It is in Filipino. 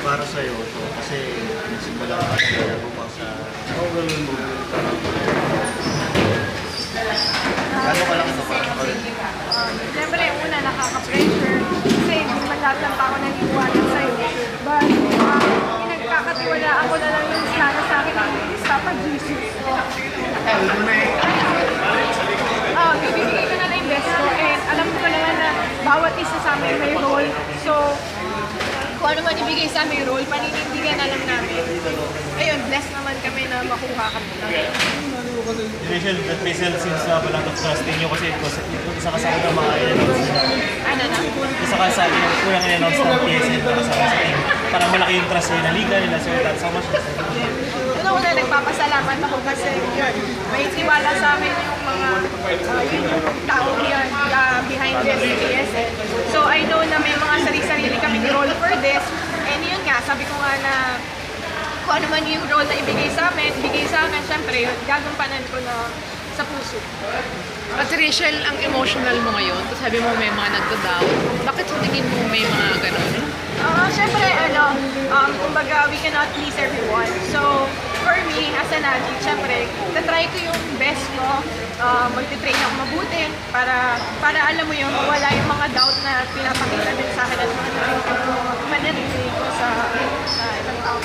para sa'yo, so, kasi nagsimula ka na lumang sa... Gano'n ka lang ito para sa kalit? Siyempre, una, nakaka-pressure. Kasi hindi man lahat ng tao naniniwala sa'yo. But, pinagkakatiwalaan ko na lang yung sana sa akin ng Papa Jesus. Bibigay ko na lang yung best ko. And alam ko naman na bawat isa sa amin may role. So, kung ano man ibigay sa aming role, paninindigan na lang namin. Ayun, blessed naman kami na makuha kami namin. Rachel, that Rachel seems to have a lot of trust in you kasi isa ka sa mga i-announce nila. Ano na? Isa ka sa unang i-announce ng PSN para sa team. Parang malaki yung trust nila, liga nila, so that's how much. Una-una, nagpapasalamat ako kasi yun, may tiwala sa amin yung mga yung tao yun behind this PSN. So I know na may mga sarili-sarili kaming role for this. And yun nga, sabi ko nga na kung ano man yung role na ibigay sa amin, syempre, gagampanan ko na sa puso. At Rachel, ang emotional mo ngayon, tapos sabi mo may mga nagda-doubt. Bakit sa tingin mo may mga ganun? Syempre, kumbaga, we cannot please everyone. So, for me, as an athlete, syempre, tatry ko yung best ko, magtitrain ako mabuti para alam mo yun, wala yung mga doubt na pinapakita din sa akin at mga narinig ko sa ibang tao.